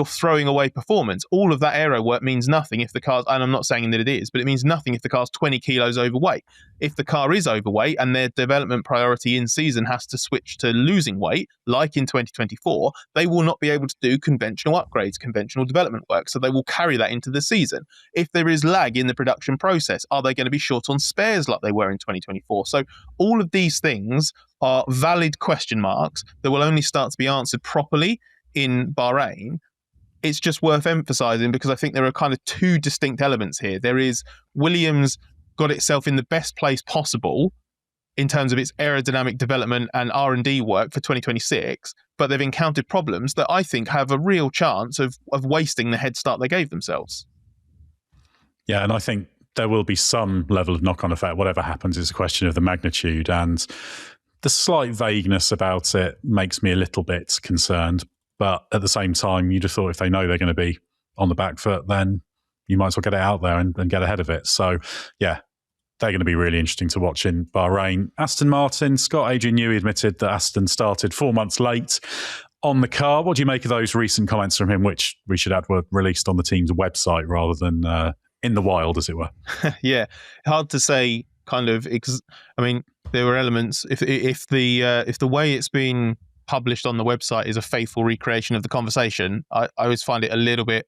throwing away performance. All of that aero work means nothing if the car's, and I'm not saying that it is, but it means nothing if the car's 20 kilos overweight. If the car is overweight and their development priority in season has to switch to losing weight, like in 2024, they will not be able to do conventional upgrades, conventional development work. So they will carry that into the season. If there is lag in the production process, are they going to be short on spares like they were in 2024? So all of these things are valid question marks that will only start to be answered properly in Bahrain. It's just worth emphasizing because I think there are kind of two distinct elements here. There is Williams got itself in the best place possible in terms of its aerodynamic development and R&D work for 2026, but they've encountered problems that I think have a real chance of wasting the head start they gave themselves. Yeah, and I think there will be some level of knock-on effect. Whatever happens is a question of the magnitude, and the slight vagueness about it makes me a little bit concerned. But at the same time, you'd have thought if they know they're going to be on the back foot, then you might as well get it out there and get ahead of it. So, yeah, they're going to be really interesting to watch in Bahrain. Aston Martin, Scott Adrian Newey admitted that Aston started 4 months late on the car. What do you make of those recent comments from him, which we should add were released on the team's website rather than in the wild, as it were? Yeah, hard to say. Kind of. I mean, there were elements. If the way it's been published on the website is a faithful recreation of the conversation, I always find it a little bit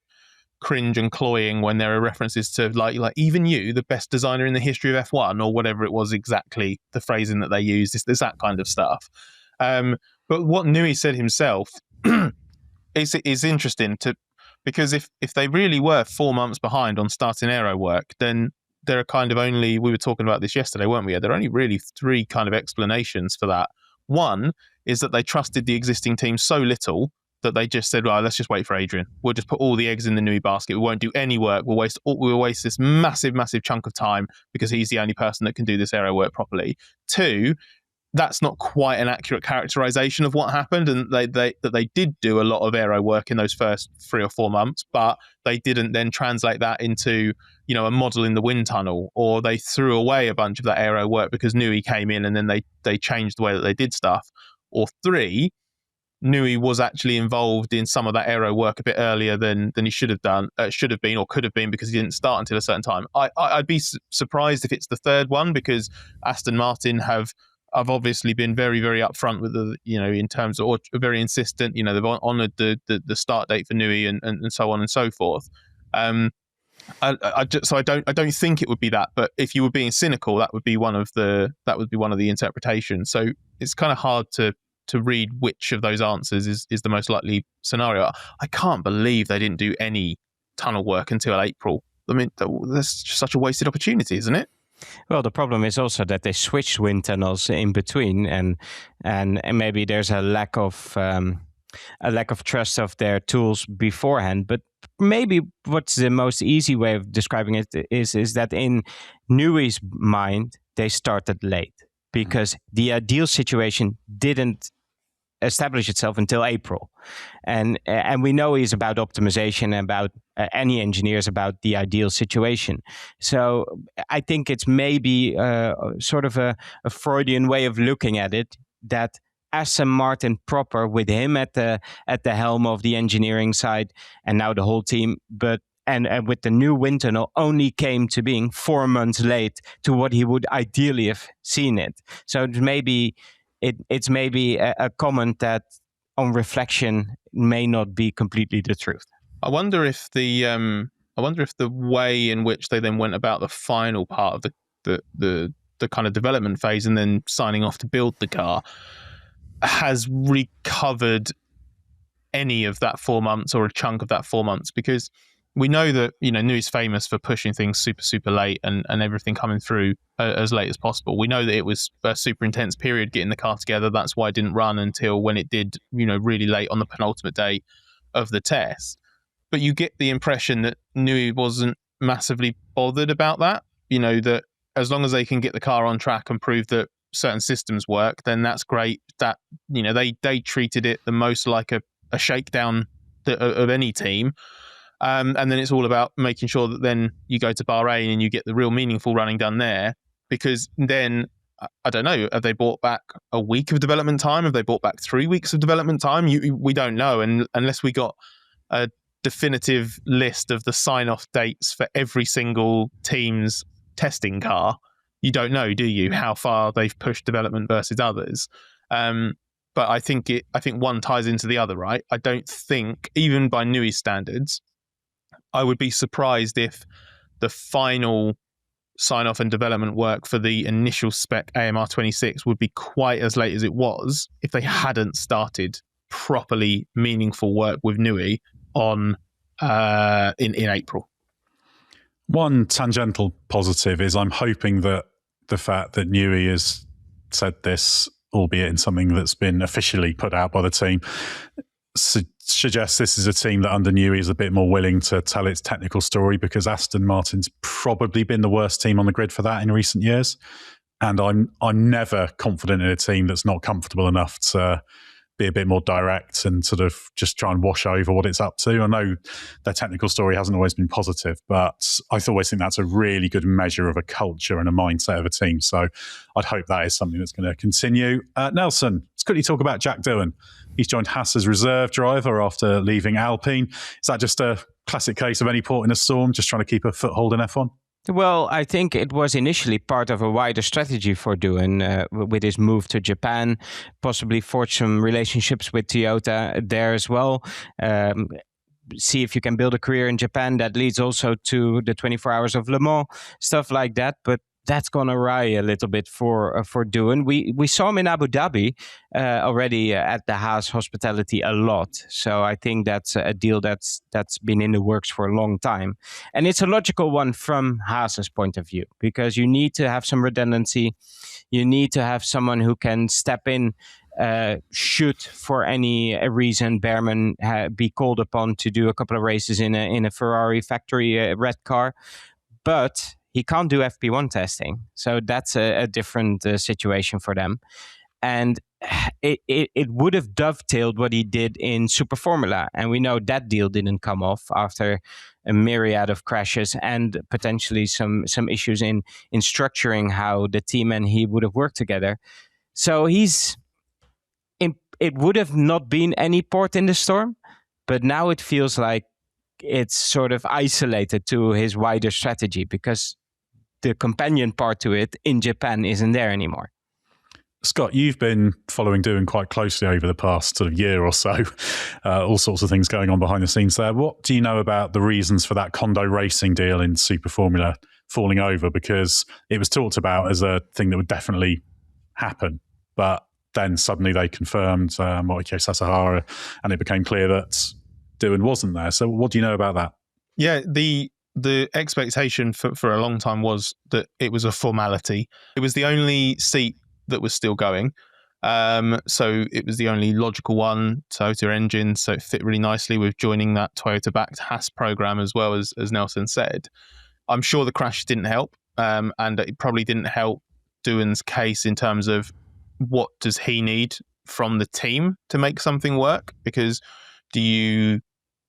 cringe and cloying when there are references to like even you, the best designer in the history of F1, or whatever it was exactly the phrasing that they used. It's that kind of stuff. But what Newey said himself is interesting because if they really were 4 months behind on starting aero work, then there are kind of only, we were talking about this yesterday, weren't we? There are only really three kind of explanations for that. One is that they trusted the existing team so little that they just said, well, let's just wait for Adrian. We'll just put all the eggs in the Newey basket. We won't do any work. We'll waste this massive chunk of time because he's the only person that can do this aero work properly. Two, that's not quite an accurate characterization of what happened, and they did do a lot of aero work in those first 3 or 4 months, but they didn't then translate that into, you know, a model in the wind tunnel, or they threw away a bunch of that aero work because Newey came in and then they changed the way that they did stuff. Or 3, Newey was actually involved in some of that aero work a bit earlier than he should have been or could have been, because he didn't start until a certain time. I'd be surprised if it's the third one, because Aston Martin have obviously been very, very upfront with the, you know, in terms of, or very insistent, you know, they've honoured the start date for Newey and so on and so forth. I don't think it would be that, but if you were being cynical, that would be one of the interpretations. So it's kind of hard to read which of those answers is the most likely scenario. I can't believe they didn't do any tunnel work until April. I mean, that's just such a wasted opportunity, isn't it? Well, the problem is also that they switched wind tunnels in between, and maybe there's a lack of trust of their tools beforehand. But maybe what's the most easy way of describing it is that in Newey's mind, they started late because the ideal situation didn't establish itself until April, and we know he's about optimization, about any engineers about the ideal situation. So I think it's maybe sort of a Freudian way of looking at it, that Aston Martin proper, with him at the helm of the engineering side and now the whole team, but and with the new wind tunnel, only came to being 4 months late to what he would ideally have seen it. So it's maybe a comment that on reflection may not be completely the truth. I wonder if the way in which they then went about the final part of the kind of development phase and then signing off to build the car has recovered any of that 4 months or a chunk of that 4 months, because we know that, you know, Newey's famous for pushing things super late and everything coming through as late as possible. We know that it was a super intense period getting the car together. That's why it didn't run until when it did, you know, really late on the penultimate day of the test. But you get the impression that Newey wasn't massively bothered about that. You know, that as long as they can get the car on track and prove that certain systems work, then that's great. That, you know, they treated it the most like a shakedown of any team. And then it's all about making sure that then you go to Bahrain and you get the real meaningful running done there, because then, I don't know, have they brought back a week of development time? Have they brought back 3 weeks of development time? We don't know. And unless we got a definitive list of the sign-off dates for every single team's testing car, you don't know, do you, how far they've pushed development versus others? But I think one ties into the other, right? I don't think, even by Newey's standards, I would be surprised if the final sign-off and development work for the initial spec AMR 26 would be quite as late as it was if they hadn't started properly meaningful work with Newey on in April. One tangential positive is I'm hoping that the fact that Newey has said this, albeit in something that's been officially put out by the team, suggests this is a team that under Newey is a bit more willing to tell its technical story, because Aston Martin's probably been the worst team on the grid for that in recent years. And I'm never confident in a team that's not comfortable enough to be a bit more direct and sort of just try and wash over what it's up to. I know their technical story hasn't always been positive, but I always think that's a really good measure of a culture and a mindset of a team. So I'd hope that is something that's going to continue. Nelson, let's quickly talk about Jack Doohan. He's joined Haas as reserve driver after leaving Alpine. Is that just a classic case of any port in a storm, just trying to keep a foothold in F1? Well, I think it was initially part of a wider strategy for Doohan with his move to Japan, possibly forge some relationships with Toyota there as well. See if you can build a career in Japan that leads also to the 24 Hours of Le Mans, stuff like that. But that's gone awry a little bit for Doohan. We saw him in Abu Dhabi already at the Haas hospitality a lot. So I think that's a deal that's been in the works for a long time. And it's a logical one from Haas's point of view, because you need to have some redundancy. You need to have someone who can step in should, for any reason, Behrman be called upon to do a couple of races in a Ferrari factory red car, but he can't do FP1 testing, so that's a different situation for them. And it would have dovetailed what he did in Super Formula, and we know that deal didn't come off after a myriad of crashes and potentially some issues in structuring how the team and he would have worked together. So it would have not been any port in the storm, but now it feels like it's sort of isolated to his wider strategy because the companion part to it in Japan isn't there anymore. Scott, you've been following Doohan quite closely over the past sort of year or so. All sorts of things going on behind the scenes there. What do you know about the reasons for that Kondo Racing deal in Super Formula falling over? Because it was talked about as a thing that would definitely happen, but then suddenly they confirmed Moikyo Sasahara, and it became clear that Doohan wasn't there. So what do you know about that? Yeah, the expectation for a long time was that it was a formality. It was the only seat that was still going. So it was the only logical one, Toyota engine, so it fit really nicely with joining that Toyota-backed Haas program as well, as Nelson said. I'm sure the crash didn't help, and it probably didn't help Doohan's case in terms of what does he need from the team to make something work, because do you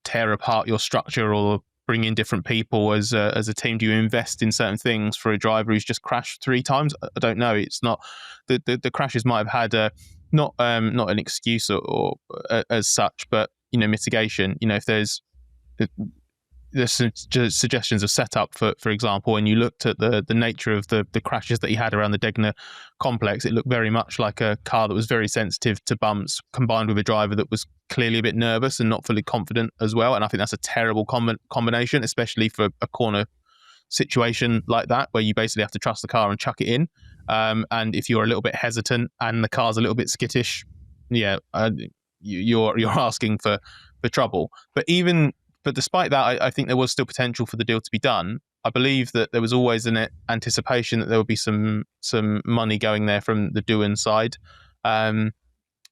tear apart your structure or bring in different people as a team? Do you invest in certain things for a driver who's just crashed 3 times? I don't know. It's not the crashes might have had not an excuse or as such, but mitigation. If there's suggestions of setup, for example, and you looked at the nature of the crashes that he had around the Degner complex, it looked very much like a car that was very sensitive to bumps, combined with a driver that was clearly a bit nervous and not fully confident as well. And I think that's a terrible combination, especially for a corner situation like that, where you basically have to trust the car and chuck it in. And if you're a little bit hesitant and the car's a little bit skittish, you're asking for trouble. But despite that, I think there was still potential for the deal to be done. I believe that there was always an anticipation that there would be some money going there from the Doohan side.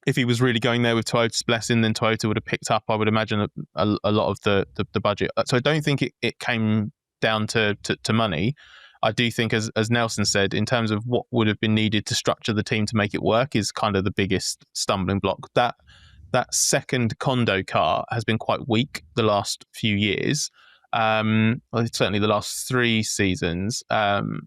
If he was really going there with Toyota's blessing, then Toyota would have picked up, I would imagine, a lot of the budget. So I don't think it came down to money. I do think, as Nelson said, in terms of what would have been needed to structure the team to make it work, is kind of the biggest stumbling block. That second Kondo car has been quite weak the last few years. Certainly the last 3 seasons,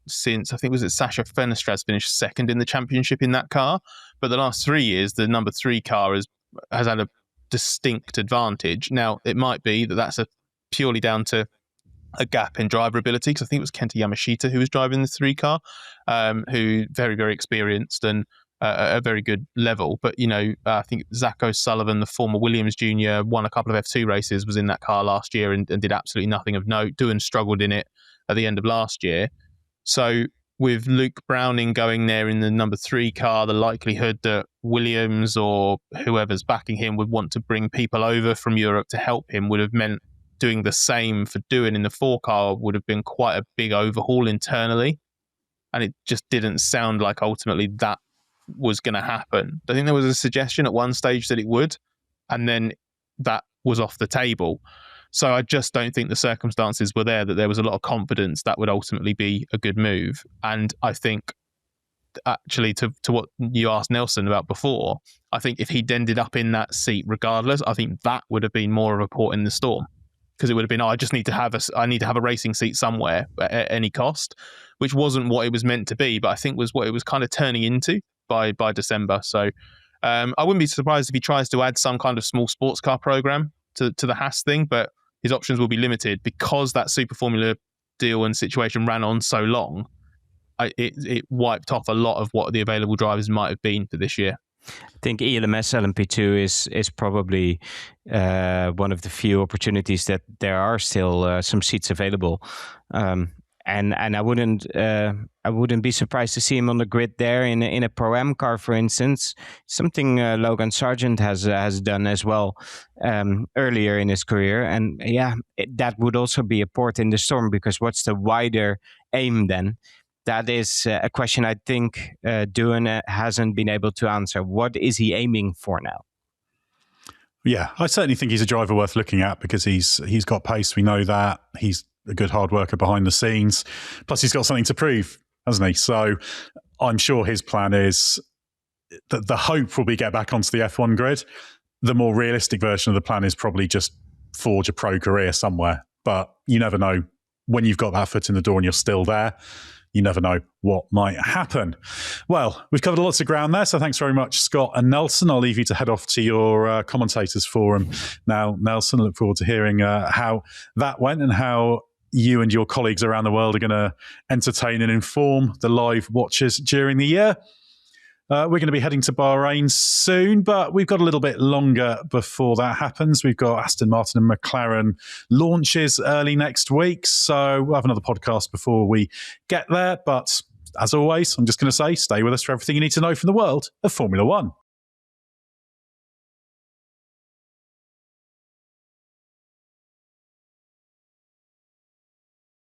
since I think Sasha Fenestraz finished second in the championship in that car. But the last 3 years, the number 3 car has had a distinct advantage. Now, it might be that that's purely down to a gap in driver ability, because I think it was Kenta Yamashita who was driving the 3 car, who very, very experienced and a very good level. But, I think Zach O'Sullivan, the former Williams junior, won a couple of F2 races, was in that car last year and did absolutely nothing of note. Doohan struggled in it at the end of last year. So with Luke Browning going there in the number 3 car, the likelihood that Williams or whoever's backing him would want to bring people over from Europe to help him would have meant doing the same for Doohan in the 4 car would have been quite a big overhaul internally. And it just didn't sound like ultimately that was going to happen. I think there was a suggestion at one stage that it would, and then that was off the table. So I just don't think the circumstances were there, that there was a lot of confidence that would ultimately be a good move. And I think, actually, to what you asked Nelson about before, I think if he'd ended up in that seat regardless, I think that would have been more of a port in the storm, because it would have been, I need to have a racing seat somewhere at any cost, which wasn't what it was meant to be, but I think was what it was kind of turning into by December. So I wouldn't be surprised if he tries to add some kind of small sports car program to the Haas thing, but his options will be limited because that Super Formula deal and situation ran on so long. It wiped off a lot of what the available drivers might have been for this year. I think ELMS LMP2 is probably one of the few opportunities that there are still some seats available. And I wouldn't be surprised to see him on the grid there in a Pro-Am car, for instance. Something Logan Sargent has done as well earlier in his career. And that would also be a port in the storm, because what's the wider aim then? that is a question I think Doohan hasn't been able to answer. What is he aiming for now? Yeah, I certainly think he's a driver worth looking at because he's got pace. We know that. He's a good hard worker behind the scenes. Plus, he's got something to prove, hasn't he? So I'm sure his plan is that the hope will be get back onto the F1 grid. The more realistic version of the plan is probably just forge a pro career somewhere. But you never know when you've got that foot in the door and you're still there. You never know what might happen. Well, we've covered lots of ground there, so thanks very much, Scott and Nelson. I'll leave you to head off to your commentators forum now, Nelson. I look forward to hearing how that went and how you and your colleagues around the world are going to entertain and inform the live watchers during the year. We're going to be heading to Bahrain soon, but we've got a little bit longer before that happens. We've got Aston Martin and McLaren launches early next week, so we'll have another podcast before we get there. But as always, I'm just going to say, stay with us for everything you need to know from the world of Formula One.